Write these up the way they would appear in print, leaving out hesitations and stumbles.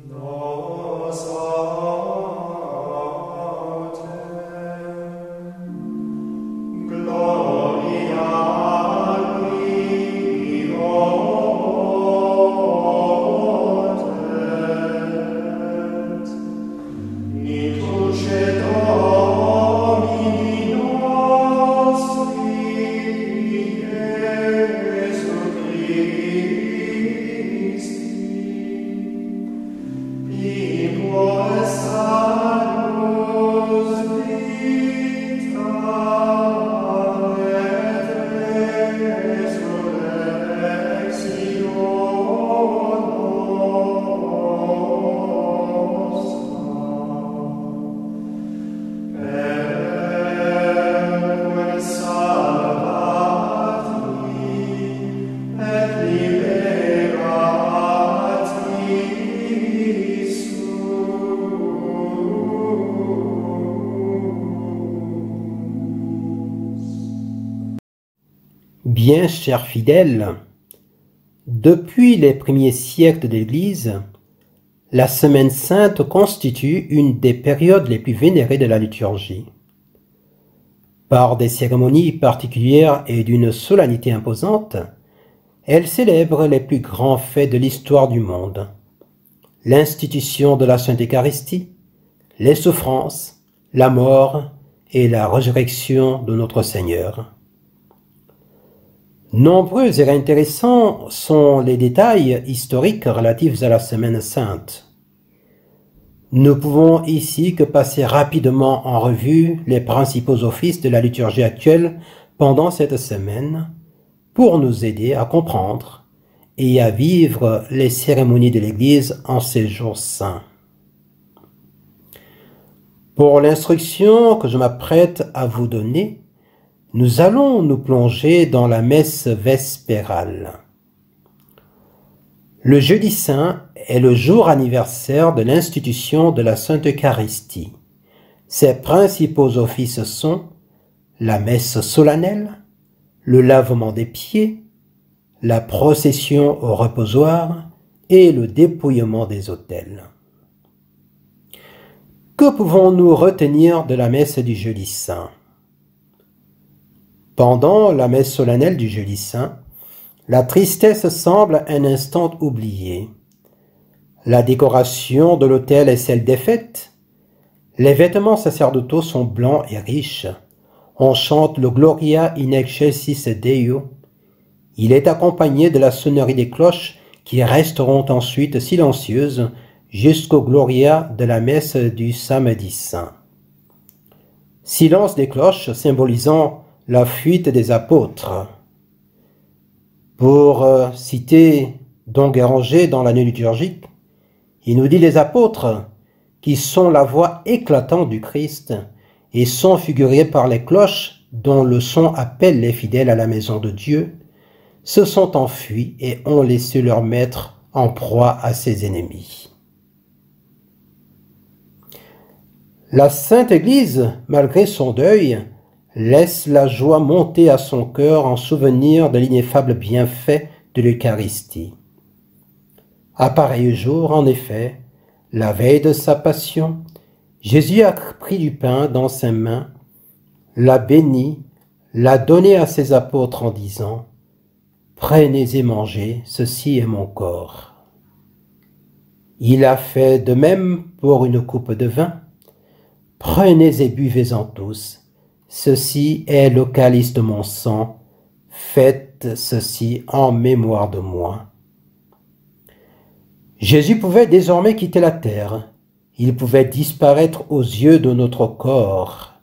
Nos autem, gloria Dei otet, intuce Domini nostri, Iesu Christi, Piquus salus vita et resurrectio nostra, per salvati et liberati Bien chers fidèles, depuis les premiers siècles de l'Église, la Semaine Sainte constitue une des périodes les plus vénérées de la liturgie. Par des cérémonies particulières et d'une solennité imposante, elle célèbre les plus grands faits de l'histoire du monde: l'institution de la Sainte Eucharistie, les souffrances, la mort et la résurrection de notre Seigneur. Nombreux et intéressants sont les détails historiques relatifs à la Semaine Sainte. Nous pouvons ici que passer rapidement en revue les principaux offices de la liturgie actuelle pendant cette semaine pour nous aider à comprendre et à vivre les cérémonies de l'Église en ces jours saints. Pour l'instruction que je m'apprête à vous donner, nous allons nous plonger dans la messe vespérale. Le jeudi saint est le jour anniversaire de l'institution de la Sainte Eucharistie. Ses principaux offices sont la messe solennelle, le lavement des pieds, la procession au reposoir et le dépouillement des autels. Que pouvons-nous retenir de la messe du jeudi saint? Pendant la messe solennelle du jeudi saint, la tristesse semble un instant oubliée. La décoration de l'autel est celle des fêtes. Les vêtements sacerdotaux sont blancs et riches. On chante le Gloria in excelsis Deo. Il est accompagné de la sonnerie des cloches qui resteront ensuite silencieuses jusqu'au Gloria de la messe du samedi saint. Silence des cloches symbolisant la fuite des apôtres. Pour citer Don Guéranger dans l'année liturgique, il nous dit: les apôtres, qui sont la voix éclatante du Christ et sont figurés par les cloches dont le son appelle les fidèles à la maison de Dieu, se sont enfuis et ont laissé leur maître en proie à ses ennemis. La Sainte Église, malgré son deuil, laisse la joie monter à son cœur en souvenir de l'ineffable bienfait de l'Eucharistie. À pareil jour, en effet, la veille de sa passion, Jésus a pris du pain dans ses mains, l'a béni, l'a donné à ses apôtres en disant: « Prenez et mangez, ceci est mon corps. » Il a fait de même pour une coupe de vin. « Prenez et buvez-en tous. Ceci est le calice de mon sang, faites ceci en mémoire de moi. » Jésus pouvait désormais quitter la terre, il pouvait disparaître aux yeux de notre corps.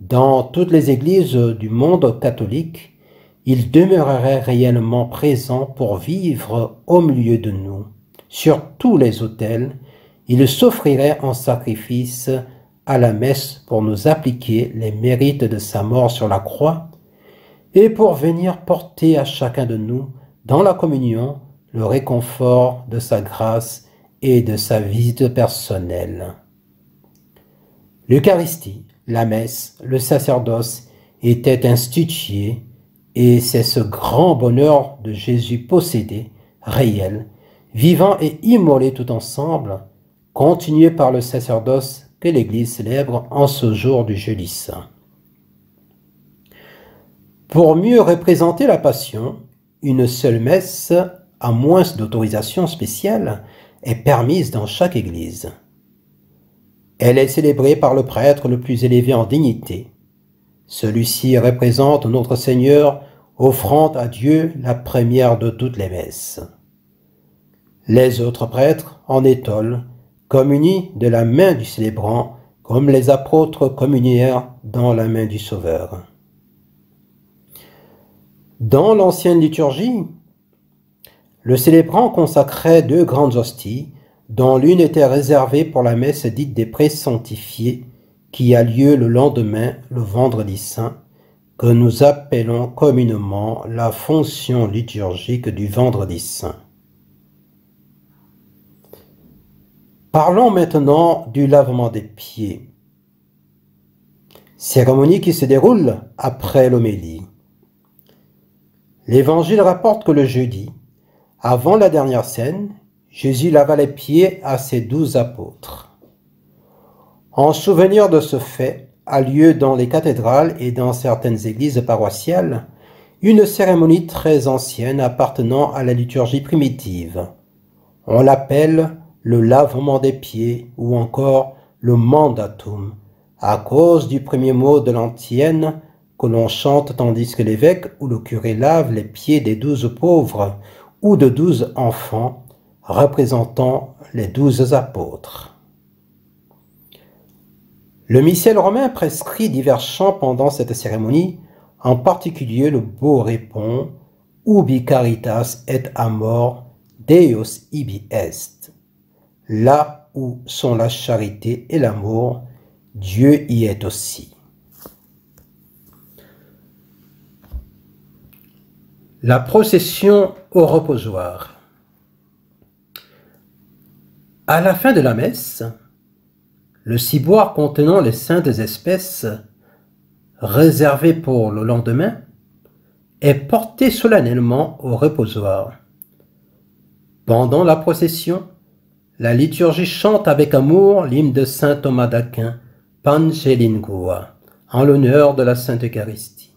Dans toutes les églises du monde catholique, il demeurerait réellement présent pour vivre au milieu de nous. Sur tous les autels, il s'offrirait en sacrifice à la messe pour nous appliquer les mérites de sa mort sur la croix et pour venir porter à chacun de nous, dans la communion, le réconfort de sa grâce et de sa visite personnelle. L'Eucharistie, la messe, le sacerdoce étaient institués et c'est ce grand bonheur de Jésus possédé, réel, vivant et immolé tout ensemble, continuée par le sacerdoce que l'Église célèbre en ce jour du jeudi saint. Pour mieux représenter la Passion, une seule messe, à moins d'autorisation spéciale, est permise dans chaque église. Elle est célébrée par le prêtre le plus élevé en dignité. Celui-ci représente notre Seigneur, offrant à Dieu la première de toutes les messes. Les autres prêtres en étole communient de la main du célébrant, comme les apôtres communièrent dans la main du Sauveur. Dans l'ancienne liturgie, le célébrant consacrait 2 grandes hosties, dont l'une était réservée pour la messe dite des présanctifiés, qui a lieu le lendemain, le vendredi saint, que nous appelons communément la fonction liturgique du vendredi saint. Parlons maintenant du lavement des pieds, cérémonie qui se déroule après l'homélie. L'Évangile rapporte que le jeudi, avant la dernière scène, Jésus lava les pieds à ses 12 apôtres. En souvenir de ce fait, a lieu dans les cathédrales et dans certaines églises paroissiales une cérémonie très ancienne appartenant à la liturgie primitive. On l'appelle le lavement des pieds ou encore le mandatum, à cause du premier mot de l'antienne que l'on chante tandis que l'évêque ou le curé lave les pieds des 12 pauvres ou de 12 enfants, représentant les 12 apôtres. Le missel romain prescrit divers chants pendant cette cérémonie, en particulier le beau répond « Ubi caritas et amor, Deus ibi est ». Là où sont la charité et l'amour, Dieu y est aussi. La procession au reposoir. À la fin de la messe, le ciboire contenant les saintes espèces, réservé pour le lendemain, est porté solennellement au reposoir. Pendant la procession, la liturgie chante avec amour l'hymne de saint Thomas d'Aquin, Pange Lingua, en l'honneur de la Sainte Eucharistie.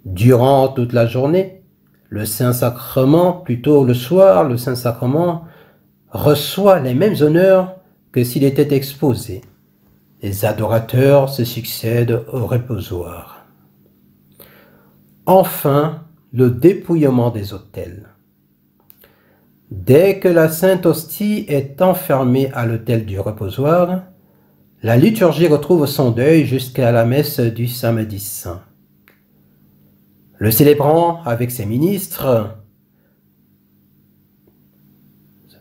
Durant toute la journée, le Saint-Sacrement, plutôt le soir, le Saint-Sacrement reçoit les mêmes honneurs que s'il était exposé. Les adorateurs se succèdent au reposoir. Enfin, le dépouillement des autels. Dès que la Sainte Hostie est enfermée à l'autel du reposoir, la liturgie retrouve son deuil jusqu'à la messe du samedi saint. Le célébrant, avec ses ministres,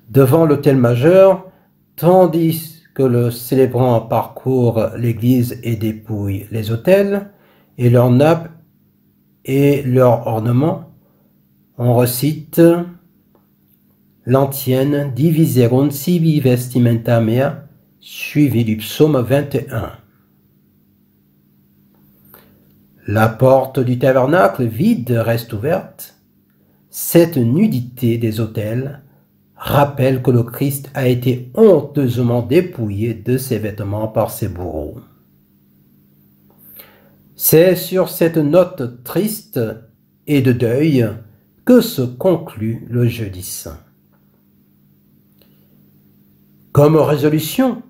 devant l'autel majeur, tandis que le célébrant parcourt l'église et dépouille les autels et leurs nappes et leurs ornements, on recite l'antienne Diviserunt sibi vestimenta mea, suivi du psaume 21. La porte du tabernacle vide reste ouverte. Cette nudité des autels rappelle que le Christ a été honteusement dépouillé de ses vêtements par ses bourreaux. C'est sur cette note triste et de deuil que se conclut le jeudi saint. Comme résolution,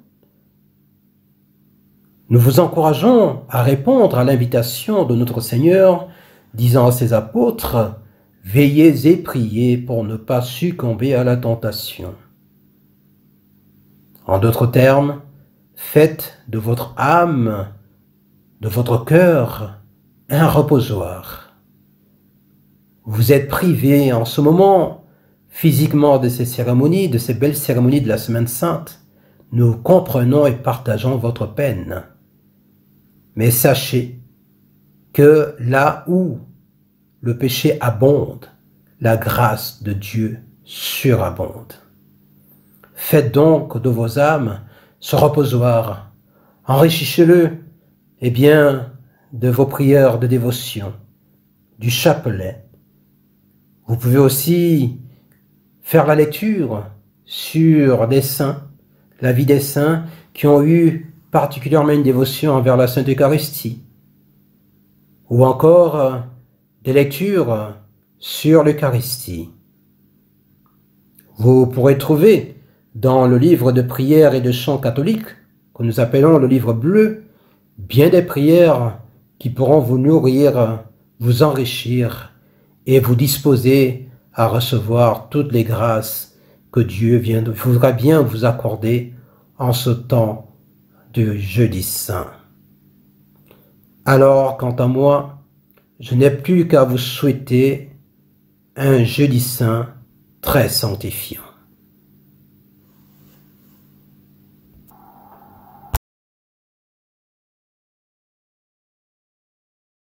nous vous encourageons à répondre à l'invitation de notre Seigneur, disant à ses apôtres « Veillez et priez pour ne pas succomber à la tentation ». En d'autres termes, faites de votre âme, de votre cœur, un reposoir. Vous êtes privés en ce moment physiquement de ces cérémonies, de ces belles cérémonies de la Semaine Sainte. Nous comprenons et partageons votre peine. Mais sachez que là où le péché abonde, la grâce de Dieu surabonde. Faites donc de vos âmes ce reposoir, enrichissez-le, de vos prières de dévotion, du chapelet. Vous pouvez aussi faire la lecture sur des saints, la vie des saints qui ont eu particulièrement une dévotion envers la Sainte Eucharistie, ou encore des lectures sur l'Eucharistie. Vous pourrez trouver dans le livre de prières et de chants catholiques, que nous appelons le livre bleu, bien des prières qui pourront vous nourrir, vous enrichir et vous disposer à recevoir toutes les grâces que Dieu voudra bien vous accorder en ce temps de jeudi saint. Alors, quant à moi, je n'ai plus qu'à vous souhaiter un jeudi saint très sanctifiant.